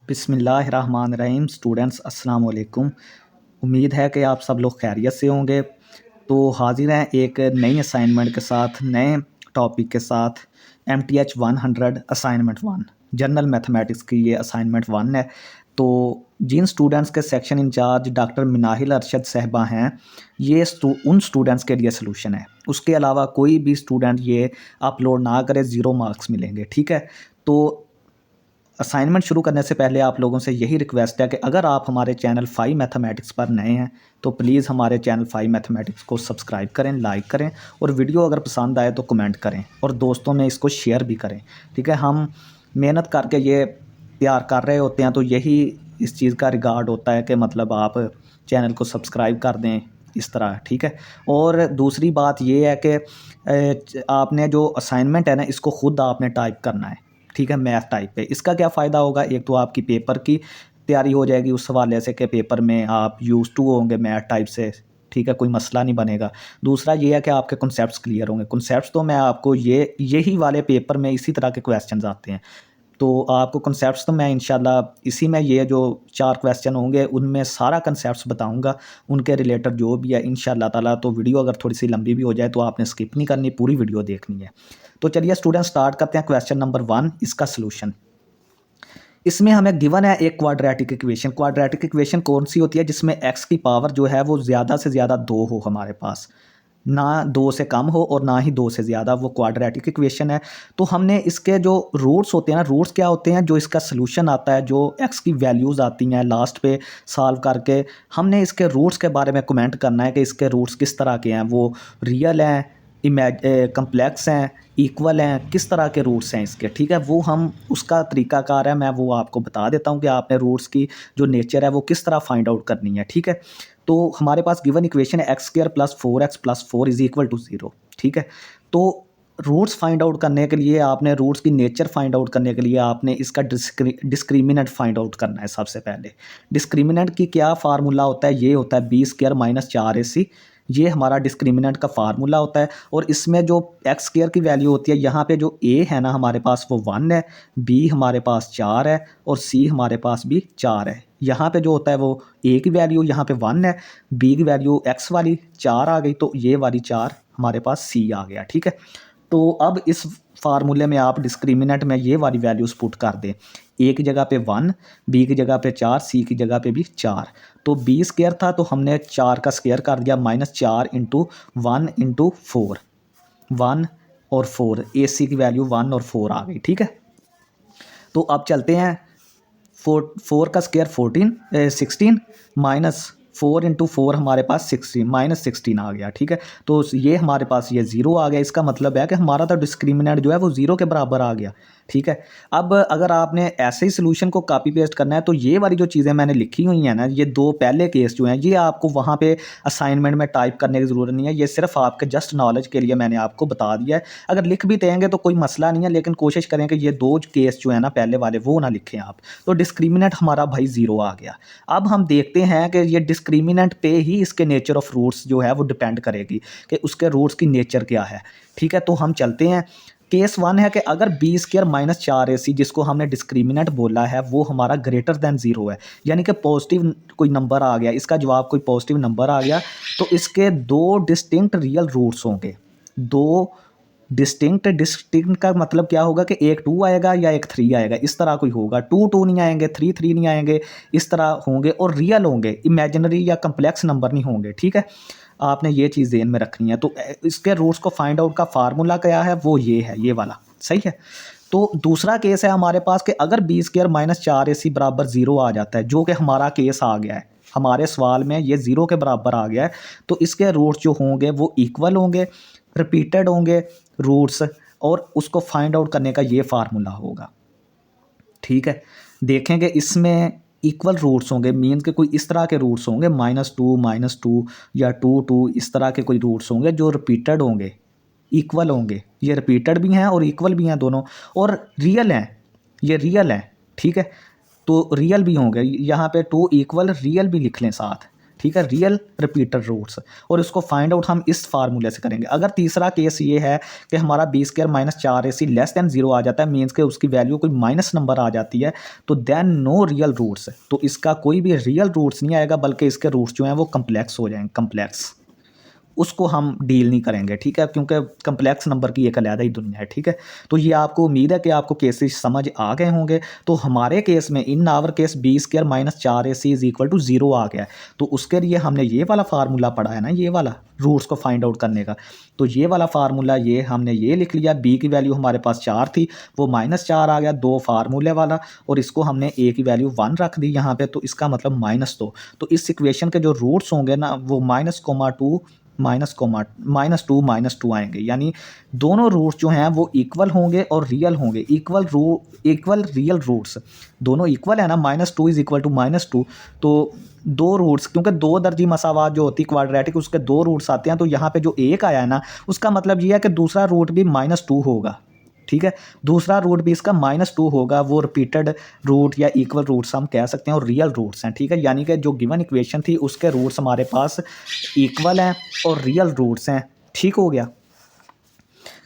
बिस्मिल्लाहिर्रहमानिर्रहीम। स्टूडेंट्स अस्सलाम वालेकुम। उम्मीद है कि आप सब लोग खैरियत से होंगे। तो हाजिर हैं एक नई असाइनमेंट के साथ, नए टॉपिक के साथ। MTH 100 असाइनमेंट 1 जनरल मैथमेटिक्स की ये असाइनमेंट 1 है। तो जिन स्टूडेंट्स के section incharge doctor Minahil Arshad साहिबा हैं, ये उन स्टूडेंट्स के लिए सलूशन है। उसके अलावा कोई भी स्टूडेंट ये अपलोड ना करे, ज़ीरो मार्क्स मिलेंगे। ठीक है। तो असाइनमेंट शुरू करने से पहले आप लोगों से यही रिक्वेस्ट है कि अगर आप हमारे चैनल 5 मैथमेटिक्स पर नए हैं तो प्लीज़ हमारे चैनल 5 मैथमेटिक्स को सब्सक्राइब करें, लाइक करें, और वीडियो अगर पसंद आए तो कमेंट करें और दोस्तों में इसको शेयर भी करें। ठीक है। हम मेहनत करके ये तैयार कर रहे होते हैं, तो यही इस चीज़ का रिगार्ड होता है कि मतलब आप चैनल को सब्सक्राइब कर दें इस तरह। ठीक है। और दूसरी बात ये है कि आपने जो असाइनमेंट है ना, इसको ख़ुद आपने टाइप करना है। ठीक है, मैथ टाइप पे। इसका क्या फ़ायदा होगा, एक तो आपकी पेपर की तैयारी हो जाएगी उस हवाले से कि पेपर में आप यूज़ टू होंगे मैथ टाइप से। ठीक है, कोई मसला नहीं बनेगा। दूसरा ये है कि आपके कॉन्सेप्ट्स क्लियर होंगे। कॉन्सेप्ट्स तो मैं आपको यही वाले पेपर में इसी तरह के क्वेश्चंस आते हैं, तो आपको कॉन्सेप्ट्स तो मैं इंशाल्लाह इसी में ये जो 4 क्वेश्चन होंगे उनमें सारा कॉन्सेप्ट्स बताऊंगा, उनके रिलेटेड जो भी है इंशाल्लाह ताला। तो वीडियो अगर थोड़ी सी लंबी भी हो जाए तो आपने स्किप नहीं करनी, पूरी वीडियो देखनी है। तो चलिए स्टूडेंट स्टार्ट करते हैं। क्वेश्चन नंबर 1, इसका सलूशन। इसमें हमें गिवन है एक क्वाड्रेटिक इक्वेशन। क्वाड्रेटिक इक्वेशन कौन सी होती है, जिसमें एक्स की पावर जो है वो ज़्यादा से ज़्यादा 2 हो हमारे पास, ना 2 से कम हो और ना ही 2 से ज़्यादा। वो क्वाड्रेटिक इक्वेशन है। तो हमने इसके जो रूट्स होते हैं ना, रूट्स क्या होते हैं, जो इसका सलूशन आता है, जो एक्स की वैल्यूज़ आती हैं लास्ट पे सॉल्व करके, हमने इसके रूट्स के बारे में कमेंट करना है कि इसके रूट्स किस तरह के हैं, वो रियल हैं, कम्प्लेक्स हैं, इक्वल हैं, किस तरह के रूट्स हैं इसके। ठीक है, वो हम उसका तरीक़ाकार है, मैं वो आपको बता देता हूँ कि आपने रूट्स की जो नेचर है वो किस तरह फाइंड आउट करनी है। ठीक है। तो हमारे पास गिवन इक्वेशन है x² + 4x + 4 = 0। ठीक है। तो रूट्स फाइंड आउट करने के लिए आपने, रूट्स की नेचर फाइंड आउट करने के लिए आपने इसका डिस्क्रिमिनेंट फाइंड आउट करना है सबसे पहले। डिस्क्रिमिनेंट की क्या फार्मूला होता है, ये होता है b² - 4ac। ये हमारा डिस्क्रिमिनेंट का फार्मूला होता है। और इसमें जो x² की वैल्यू होती है, यहाँ पे जो a है ना हमारे पास वो 1 है, b हमारे पास 4 है और c हमारे पास भी 4 है। यहाँ पे जो होता है वो a की वैल्यू यहाँ पे 1 है, b की वैल्यू x वाली 4 आ गई, तो ये वाली 4 हमारे पास c आ गया। ठीक है। तो अब इस फार्मूले में आप डिस्क्रिमिनेंट में ये वाली वैल्यूज़ पुट कर दें। a की जगह पे 1, b की जगह पे 4, c की जगह पे भी 4। तो b² था तो हमने 4 का स्क्वायर कर दिया, -4 × 1 × 4, 1 और 4, ac की वैल्यू 1 और 4 आ गई। ठीक है। तो अब चलते हैं, 4 का स्क्वायर 16 -4 × 4 हमारे पास 16, -16 आ गया। ठीक है। तो ये हमारे पास ये 0 आ गया। इसका मतलब है कि हमारा तो डिस्क्रिमिनेंट जो है वो 0 के बराबर आ गया। ठीक है। अब अगर आपने ऐसे ही सोल्यूशन को कॉपी पेस्ट करना है तो ये वाली जो चीज़ें मैंने लिखी हुई हैं ना, ये 2 पहले केस जो हैं, ये आपको वहाँ पे असाइनमेंट में टाइप करने की ज़रूरत नहीं है। ये सिर्फ आपके जस्ट नॉलेज के लिए मैंने आपको बता दिया है। अगर लिख भी देंगे तो कोई मसला नहीं है, लेकिन कोशिश करें कि ये 2 केस जो है ना पहले वाले, वो ना लिखें आप। तो डिस्क्रिमिनेंट हमारा भाई 0 आ गया। अब हम देखते हैं कि ये डिस्क्रिमिनेंट पे ही इसके नेचर ऑफ रूट्स जो है वो डिपेंड करेगी कि उसके रूट्स की नेचर क्या है। ठीक है। तो हम चलते हैं। केस 1 है कि अगर b² - 4ac, जिसको हमने डिस्क्रिमिनेंट बोला है, वो हमारा ग्रेटर दैन 0 है, यानी कि पॉजिटिव कोई नंबर आ गया, इसका जवाब कोई पॉजिटिव नंबर आ गया, तो इसके 2 डिस्टिंक्ट रियल रूट्स होंगे। 2 डिस्टिंक्ट का मतलब क्या होगा कि एक 2 आएगा या एक 3 आएगा, इस तरह कोई होगा। 2 नहीं आएंगे, 3 नहीं आएंगे, इस तरह होंगे और रियल होंगे, इमेजिनरी या कम्प्लेक्स नंबर नहीं होंगे। ठीक है। आपने ये चीज़ ध्यान में रखनी है। तो इसके रूट्स को फाइंड आउट का फार्मूला क्या है, वो ये है, ये वाला। सही है। तो दूसरा केस है हमारे पास कि अगर b² - 4ac = 0 आ जाता है, जो कि हमारा केस आ गया है, हमारे सवाल में ये 0 के बराबर आ गया है, तो इसके रूट्स जो होंगे वो इक्वल होंगे, रिपीटेड होंगे रूट्स, और उसको फाइंड आउट करने का ये फार्मूला होगा। ठीक है। देखेंगे इसमें इक्वल रूट्स होंगे, मीन के कोई इस तरह के रूट्स होंगे, -2 या 2 इस तरह के कोई रूट्स होंगे जो रिपीटेड होंगे, इक्वल होंगे। ये रिपीटेड भी हैं और इक्वल भी हैं दोनों, और रियल हैं, ये रियल हैं। ठीक है। तो रियल भी होंगे, यहाँ पे 2 इक्वल रियल भी लिख लें साथ, ठीक है, रियल रिपीटेड रूट्स, और इसको फाइंड आउट हम इस फार्मूले से करेंगे। अगर तीसरा केस ये है कि हमारा B square minus 4ac less than 0 आ जाता है, मीन्स के उसकी वैल्यू कोई माइनस नंबर आ जाती है, तो देन नो रियल रूट्स, तो इसका कोई भी रियल रूट्स नहीं आएगा, बल्कि इसके रूट्स जो हैं वो कम्प्लेक्स हो जाएंगे, कम्प्लेक्स, उसको हम डील नहीं करेंगे, ठीक है, क्योंकि कम्प्लेक्स नंबर की एक अलग ही दुनिया है, ठीक है। तो ये आपको उम्मीद है कि आपको केसेस समझ आ गए होंगे। तो हमारे केस में, in our case, B square minus 4ac is equal to 0 आ गया है, तो उसके लिए हमने ये वाला फार्मूला पढ़ा है ना, ये वाला रूट्स को फाइंड आउट करने का, तो ये वाला फार्मूला ये हमने ये लिख लिया। बी की वैल्यू हमारे पास 4 थी, वो -4 आ गया, 2 फार्मूले वाला, और इसको हमने ए की वैल्यू 1 रख दी यहाँ पे, तो इसका मतलब -2। तो इस इक्वेशन के जो रूट्स होंगे ना, वो -2 -2 आएंगे, यानी दोनों रूट्स जो हैं वो इक्वल होंगे और रियल होंगे, इक्वल रियल रूट्स, दोनों इक्वल है ना, -2 इज इक्वल टू -2, तो दो रूट्स, क्योंकि दो दर्जी मसावात जो होती है क्वाड्रेटिक, उसके दो रूट्स आते हैं, तो यहाँ पे जो एक आया है ना, उसका मतलब ये है कि दूसरा रूट भी -2 होगा, ठीक है, दूसरा रूट भी इसका -2 होगा, वो रिपीटेड रूट या इक्वल रूट्स हम कह सकते हैं, और रियल रूट्स हैं, ठीक है, यानी कि जो गिवन इक्वेशन थी उसके रूट्स हमारे पास इक्वल हैं और रियल रूट्स हैं, ठीक हो गया।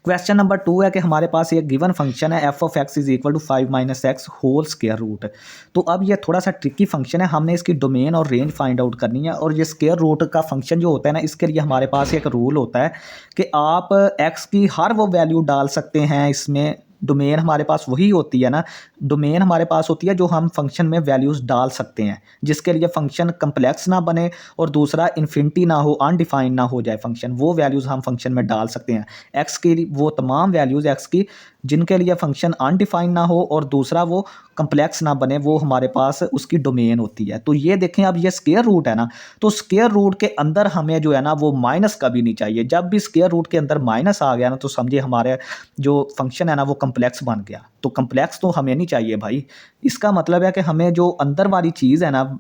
क्वेश्चन नंबर 2 है कि हमारे पास एक गिवन फंक्शन है F of X is equal to 5 - x whole square root. तो अब ये थोड़ा सा ट्रिकी फंक्शन है, हमने इसकी डोमेन और रेंज फाइंड आउट करनी है, और ये स्क्वायर रूट का फंक्शन जो होता है ना, इसके लिए हमारे पास एक रूल होता है कि आप x की हर वो वैल्यू डाल सकते हैं इसमें, डोमेन हमारे पास वही होती है ना, डोमेन हमारे पास होती है जो हम फंक्शन में वैल्यूज़ डाल सकते हैं, जिसके लिए फंक्शन कम्प्लेक्स ना बने और दूसरा इन्फिनिटी ना हो, अनडिफाइंड ना हो जाए फंक्शन, वो वैल्यूज़ हम फंक्शन में डाल सकते हैं। एक्स की वो तमाम वैल्यूज़ एक्स की जिनके लिए फंक्शन अनडिफाइंड ना हो और दूसरा वो कम्प्लेक्स ना बने, वो हमारे पास उसकी डोमेन होती है। तो ये देखें, अब ये स्क्वायर रूट है ना, तो स्क्वायर रूट के अंदर हमें जो है ना वो माइनस कभी नहीं चाहिए। जब भी स्क्वायर रूट के अंदर माइनस आ गया ना, तो समझिए हमारे जो फंक्शन है ना वो कम्प्लेक्स बन गया। तो कम्प्लेक्स तो हमें नहीं चाहिए भाई, इसका मतलब है कि हमें जो अंदर वाली चीज़ है ना,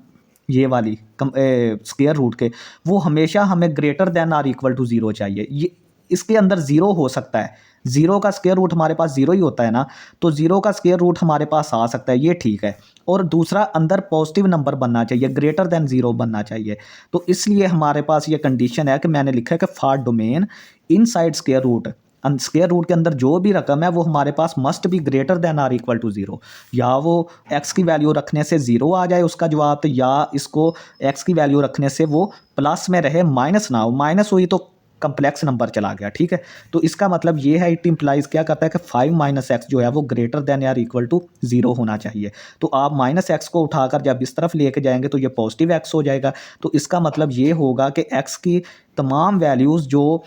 ये वाली स्क्वायर रूट के, वो हमेशा हमें greater than or equal to 0 चाहिए। ये इसके अंदर 0 हो सकता है, 0 का स्क्वायर रूट हमारे पास 0 ही होता है ना, तो 0 का स्क्वायर रूट हमारे पास आ सकता है, ये ठीक है। और दूसरा, अंदर पॉजिटिव नंबर बनना चाहिए, ग्रेटर देन 0 बनना चाहिए। तो इसलिए हमारे पास ये कंडीशन है कि मैंने लिखा है कि for domain inside square root, square root के अंदर जो भी रकम है वो हमारे पास must be greater than or equal to 0। या वो एक्स की वैल्यू रखने से 0 आ जाए उसका जवाब, तो या इसको एक्स की वैल्यू रखने से वो प्लस में रहे, माइनस ना हो, माइनस हुई तो कम्प्लेक्स नंबर चला गया, ठीक है। तो इसका मतलब ये है, इट इम्प्लाइज क्या करता है कि 5 - x जो है वो ग्रेटर देन या इक्वल टू 0 होना चाहिए। तो आप -x को उठाकर जब इस तरफ लेके जाएंगे तो ये पॉजिटिव x हो जाएगा। तो इसका मतलब ये होगा कि x की तमाम वैल्यूज़ जो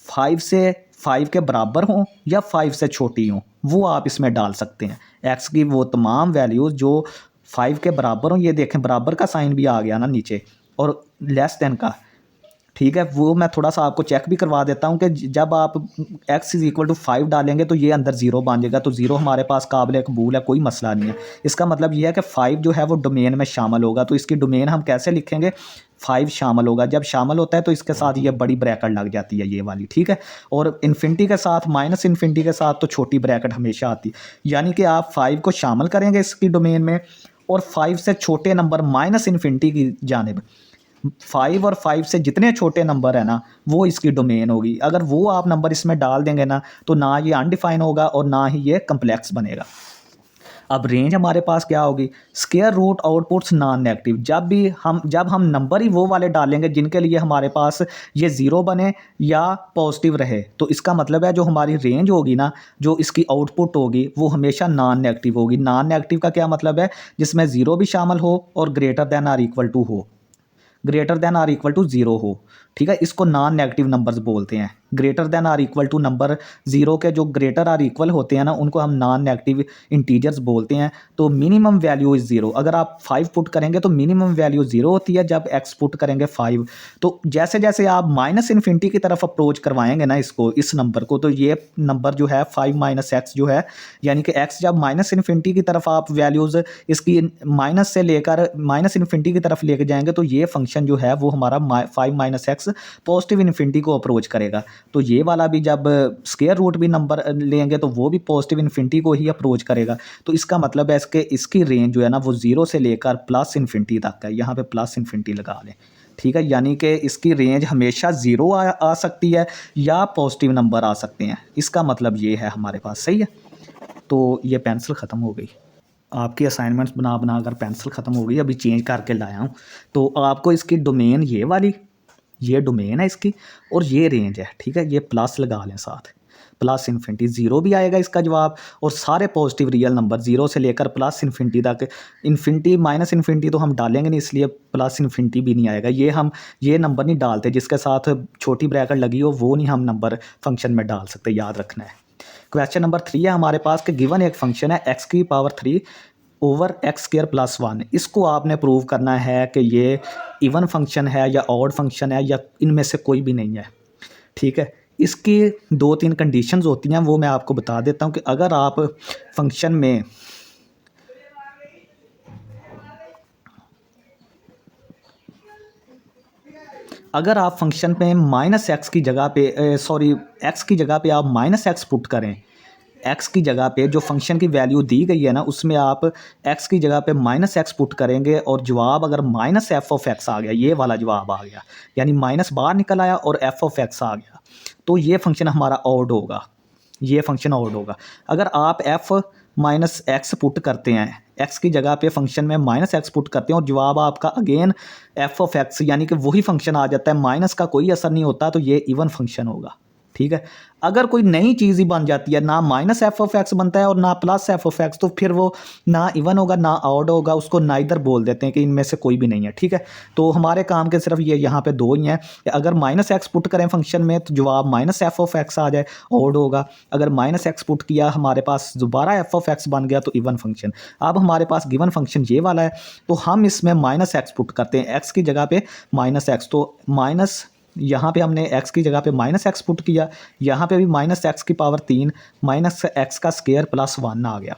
5 के बराबर हों या 5 से छोटी हों, वो आप इसमें डाल सकते हैं। x की वो तमाम वैल्यूज़ जो 5 के बराबर हों, ये देखें बराबर का साइन भी आ गया ना नीचे, और लेस देन का, ठीक है, वो मैं थोड़ा सा आपको चेक भी करवा देता हूँ कि जब आप x इज़ इक्वल टू 5 डालेंगे तो ये अंदर 0 बन जाएगा, तो 0 हमारे पास काबिल कबूल है, कोई मसला नहीं है। इसका मतलब ये है कि 5 जो है वो डोमेन में शामिल होगा। तो इसकी डोमेन हम कैसे लिखेंगे, 5 शामिल होगा, जब शामिल होता है तो इसके साथ ये बड़ी ब्रैकेट लग जाती है, ये वाली, ठीक है। और इन्फिनिटी के साथ, माइनस इन्फिनिटी के साथ तो छोटी ब्रैकेट हमेशा आती है। यानी कि आप 5 को शामिल करेंगे इसकी डोमेन में, और 5 से छोटे नंबर माइनस इन्फिनिटी की जानिब, 5 और 5 से जितने छोटे नंबर है ना, वो इसकी डोमेन होगी। अगर वो आप नंबर इसमें डाल देंगे ना, तो ना ये अनडिफाइन होगा और ना ही ये कम्प्लेक्स बनेगा। अब रेंज हमारे पास क्या होगी, square root outputs non negative. जब हम नंबर ही वो वाले डालेंगे जिनके लिए हमारे पास ये 0 बने या पॉजिटिव रहे, तो इसका मतलब है जो हमारी रेंज होगी ना, जो इसकी आउटपुट होगी, वो हमेशा नॉन नेगेटिव होगी। नॉन नेगेटिव का क्या मतलब है, जिसमें 0 भी शामिल हो और greater than or equal to हो, greater than or equal to 0 हो, ठीक है। इसको नॉन नेगेटिव नंबर्स बोलते हैं। Greater than or equal to number 0 के जो ग्रेटर आर इक्वल होते हैं ना, उनको हम नॉन नेगेटिव इंटीजर्स बोलते हैं। तो मिनिमम वैल्यू इज़ 0। अगर आप 5 पुट करेंगे तो मिनिमम वैल्यू 0 होती है, जब x पुट करेंगे 5। तो जैसे जैसे आप माइनस इन्फिनिटी की तरफ अप्रोच करवाएंगे ना इसको, इस नंबर को, तो ये नंबर जो है 5 - x जो है, यानी कि x जब माइनस इन्फिनिटी की तरफ आप वैल्यूज़ इसकी माइनस से लेकर माइनस इन्फिनिटी की तरफ लेके जाएंगे, तो ये फंक्शन जो है वो हमारा 5 - x पॉजिटिव इन्फिनिटी को अप्रोच करेगा। तो ये वाला भी जब स्क्वायर रूट भी नंबर लेंगे तो वो भी पॉजिटिव इन्फिनिटी को ही अप्रोच करेगा। तो इसका मतलब है इसकी रेंज जो है ना वो 0 से लेकर प्लस इन्फिनिटी तक है। यहाँ पे प्लस इन्फिनिटी लगा लें, ठीक है, यानी कि इसकी रेंज हमेशा ज़ीरो आ सकती है या पॉजिटिव नंबर आ सकते हैं, इसका मतलब ये है हमारे पास। सही है, तो ये पेंसिल ख़त्म हो गई, आपकी असाइनमेंट्स बना बना कर पेंसिल ख़त्म हो गई, अभी चेंज करके लाया हूँ। तो आपको इसकी डोमेन ये वाली, ये डोमेन है इसकी, और ये रेंज है, ठीक है। ये प्लस लगा लें साथ, प्लस इन्फिनिटी, ज़ीरो भी आएगा इसका जवाब, और सारे पॉजिटिव रियल नंबर ज़ीरो से लेकर प्लस इन्फिनिटी तक। इन्फिनिटी माइनस इन्फिनिटी तो हम डालेंगे नहीं, इसलिए प्लस इन्फिनिटी भी नहीं आएगा। ये हम ये नंबर नहीं डालते जिसके साथ छोटी ब्रैकेट लगी हो, वो नहीं हम नंबर फंक्शन में डाल सकते, याद रखना है। क्वेश्चन नंबर 3 है हमारे पास कि गिवन एक फंक्शन है एक्स की power 3 over x square plus 1। इसको आपने प्रूव करना है कि ये इवन फंक्शन है या ऑड फंक्शन है या इनमें से कोई भी नहीं है, ठीक है। इसकी 2-3 कंडीशंस होती हैं, वो मैं आपको बता देता हूँ कि अगर आप फंक्शन में फंक्शन में माइनस एक्स की जगह पे एक्स की जगह पे आप माइनस एक्स पुट करें, एक्स की जगह पे जो फंक्शन की वैल्यू दी गई है ना, उसमें आप एक्स की जगह पे माइनस एक्स पुट करेंगे और जवाब अगर माइनस एफ ऑफ एक्स आ गया, ये वाला जवाब आ गया, यानी माइनस बाहर निकल आया और एफ ऑफ एक्स आ गया, तो ये फंक्शन हमारा ऑड होगा, ये फंक्शन ऑड होगा। अगर आप एफ माइनस एक्स पुट करते हैं, एक्स की जगह पे फंक्शन में माइनस एक्स पुट करते हैं और जवाब आपका अगेन एफ ऑफ एक्स, यानी कि वही फंक्शन आ जाता है, माइनस का कोई असर नहीं होता, तो ये इवन फंक्शन होगा, ठीक है। अगर कोई नई चीज़ ही बन जाती है, ना माइनस एफ ऑफ एक्स बनता है और ना प्लस एफ ऑफ एक्स, तो फिर वो ना इवन होगा ना ऑड होगा, उसको नाइदर बोल देते हैं कि इनमें से कोई भी नहीं है, ठीक है। तो हमारे काम के सिर्फ ये यहाँ पे दो ही हैं, अगर माइनस एक्स पुट करें फंक्शन में तो जवाब माइनस एफ ऑफ एक्स आ जाए, ऑड होगा। अगर माइनस एक्स पुट किया, हमारे पास दोबारा एफ ऑफ एक्स बन गया, तो इवन फंक्शन। अब हमारे पास गिवन फंक्शन ये वाला है, तो हम इसमें माइनस एक्स पुट करते हैं, एक्स की जगह पे माइनस एक्स, तो माइनस यहाँ पे हमने x की जगह पे माइनस एक्स पुट किया, यहाँ पे भी माइनस एक्स की पावर 3 माइनस एक्स का स्क्वायर प्लस 1 आ गया,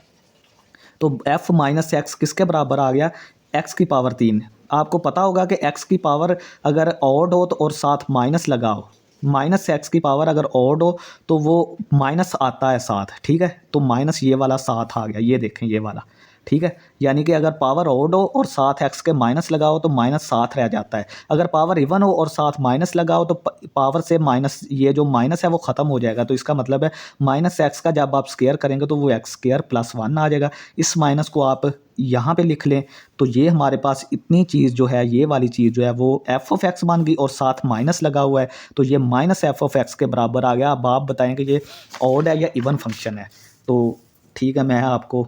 तो f माइनस एक्स किसके बराबर आ गया, x की पावर 3। आपको पता होगा कि x की पावर अगर ऑड हो तो और साथ माइनस लगाओ, माइनस एक्स की पावर अगर ऑड हो तो वो माइनस आता है साथ, ठीक है। तो माइनस ये वाला साथ आ गया, ये देखें ये वाला, ठीक है। यानी कि अगर पावर ऑड हो और साथ एक्स के माइनस लगाओ तो माइनस साथ रह जाता है, अगर पावर इवन हो और साथ माइनस लगाओ तो पावर से माइनस, ये जो माइनस है वो ख़त्म हो जाएगा, तो इसका मतलब है माइनस एक्स का जब आप स्क्वायर करेंगे तो वो एक्स स्क्वायर प्लस 1 आ जाएगा। इस माइनस को आप यहाँ पे लिख लें, तो ये हमारे पास इतनी चीज़ जो है, ये वाली चीज़ जो है वो एफ ऑफ एक्स बन गई और साथ माइनस लगा हुआ है, तो ये माइनस एफ ऑफ एक्स के बराबर आ गया। अब आप बताएं कि ये ऑड है या इवन फंक्शन है, तो ठीक है मैं आपको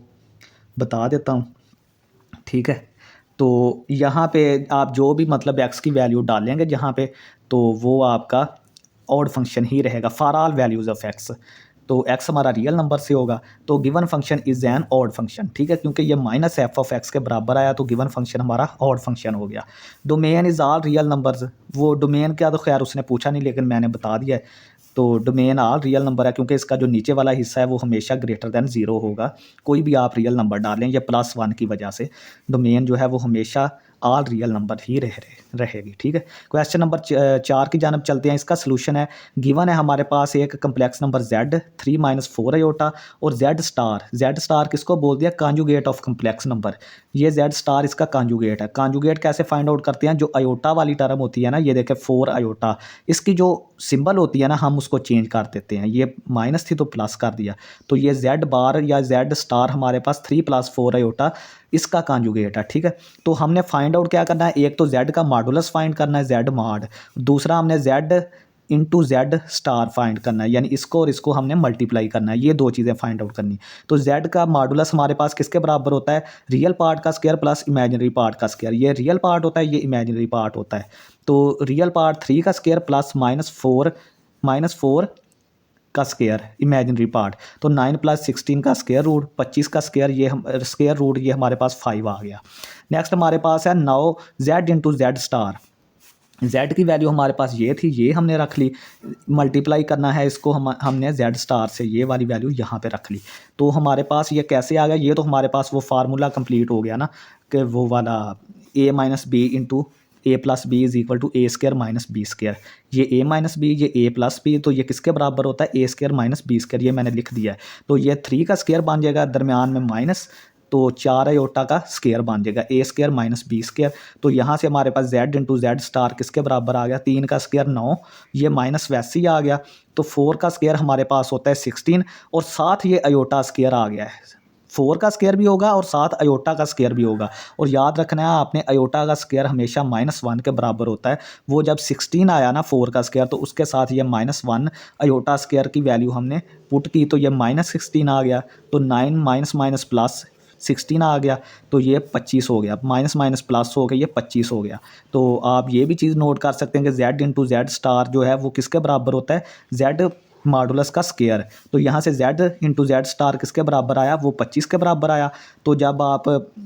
बता देता हूँ, ठीक है। तो यहाँ पे आप जो भी मतलब x की वैल्यू डालेंगे जहाँ पे, तो वो आपका ऑड फंक्शन ही रहेगा for all values of x। तो x हमारा रियल नंबर से होगा, तो given function is an odd function, ठीक है, क्योंकि ये माइनस एफ ऑफ एक्स के बराबर आया, तो गिवन फंक्शन हमारा ऑड फंक्शन हो गया। Domain is all real numbers, वो डोमेन क्या तो खैर उसने पूछा नहीं, लेकिन मैंने बता दिया है। तो डोमेन ऑल रियल नंबर है, क्योंकि इसका जो नीचे वाला हिस्सा है वो हमेशा ग्रेटर दैन 0 होगा, कोई भी आप रियल नंबर डालें, या प्लस 1 की वजह से डोमेन जो है वो हमेशा ऑल रियल नंबर ही रहेगी, ठीक है। क्वेश्चन नंबर 4 की जानब चलते हैं। इसका सलूशन है, गिवन है हमारे पास एक कम्प्लेक्स नंबर z 3 - 4 आयोटा और z स्टार किसको बोल दिया, कॉन्जुगेट ऑफ कम्प्लेक्स नंबर। ये z स्टार इसका कॉन्जुगेट है। कॉन्जुगेट कैसे फाइंड आउट करते हैं, जो आयोटा वाली टर्म होती है ना, ये देखें 4 आयोटा, इसकी जो सिंबल होती है ना, हम उसको चेंज कर देते हैं, ये माइनस थी तो प्लस कर दिया, तो ये z बार या z स्टार हमारे पास 3 + 4 आयोटा इसका कॉन्जुगेट है, ठीक है। तो हमने फाइंड आउट क्या करना है, एक तो z का मॉडुलस फाइंड करना है, z मॉड, दूसरा हमने z into z star find करना है, यानी इसको और इसको हमने मल्टीप्लाई करना है, ये दो चीज़ें फाइंड आउट करनी। तो z का मॉडुलस हमारे पास किसके बराबर होता है, रियल पार्ट का स्क्वायर प्लस इमेजिनरी पार्ट का स्क्वायर। ये रियल पार्ट होता है, ये इमेजिनरी पार्ट होता है। तो रियल पार्ट 3 का स्क्वायर प्लस -4 का स्क्वायर इमेजिनरी पार्ट, तो 9 + 16 का स्क्वायर रूट, 25 का स्क्वायर, ये स्क्वायर रूट, ये हमारे पास 5 आ गया। नेक्स्ट हमारे पास है now z into z star. z की वैल्यू हमारे पास ये थी, ये हमने रख ली, मल्टीप्लाई करना है इसको हमने z स्टार से, ये वाली वैल्यू यहाँ पे रख ली। तो हमारे पास ये कैसे आ गया, ये तो हमारे पास वो फार्मूला कंप्लीट हो गया ना, कि वो वाला a - b into a + b = a² - b²। ये a - b, ये a + b, तो ये किसके बराबर होता है, a² - b², ये मैंने लिख दिया है। तो ये 3 का स्क्वायर बन जाएगा, दरमियान में माइनस तो 4 आयोटा का स्केयर बन जाएगा, ए स्केयर माइनस बी स्केयर। तो यहाँ से हमारे पास जेड इंटू जेड स्टार किसके बराबर आ गया, 3 का स्केयर 9, ये माइनस वैसे ही आ गया। तो 4 का स्केयर हमारे पास होता है 16 और साथ ये आयोटा स्केयर आ गया है। 4 का स्केयर भी होगा और साथ अयोटा का स्केयर भी होगा। और याद रखना है आपने, अयोटा का स्केयर हमेशा -1 के बराबर होता है। वो जब 16 आया ना 4 का स्केयर, तो उसके साथ ये -1 अयोटा स्केयर की वैल्यू हमने पुट की, तो ये -16 आ गया। तो 9 माइनस माइनस प्लस 16 आ गया, तो ये 25 हो गया। माइनस माइनस प्लस हो गया, ये 25 हो गया। तो आप ये भी चीज़ नोट कर सकते हैं कि जेड इंटू जेड स्टार जो है वो किसके बराबर होता है, जेड मॉडुलस का स्केयर। तो यहाँ से z इंटू जेड स्टार किसके बराबर आया, वो 25 के बराबर आया। तो जब आप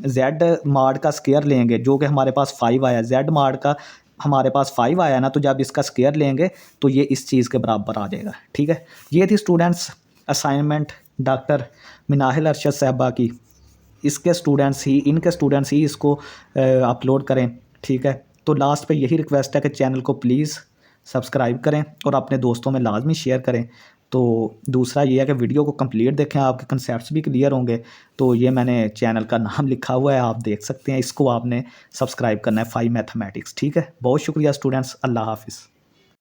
z मॉड का स्केयर लेंगे जो कि हमारे पास 5 आया, z मॉड का हमारे पास 5 आया ना, तो जब इसका स्केयर लेंगे तो ये इस चीज़ के बराबर आ जाएगा। ठीक है, ये थी students assignment doctor Minahil Arshad साहबा की। इनके स्टूडेंट्स ही इसको अपलोड करें। ठीक है, तो लास्ट पे यही रिक्वेस्ट है कि चैनल को प्लीज़ सब्सक्राइब करें और अपने दोस्तों में लाजमी शेयर करें। तो दूसरा ये है कि वीडियो को कंप्लीट देखें, आपके कंसेप्ट्स भी क्लियर होंगे। तो ये मैंने चैनल का नाम लिखा हुआ है, आप देख सकते हैं, इसको आपने सब्सक्राइब करना है, 5 मैथमेटिक्स। ठीक है, बहुत शुक्रिया स्टूडेंट्स, अल्लाह हाफिज़।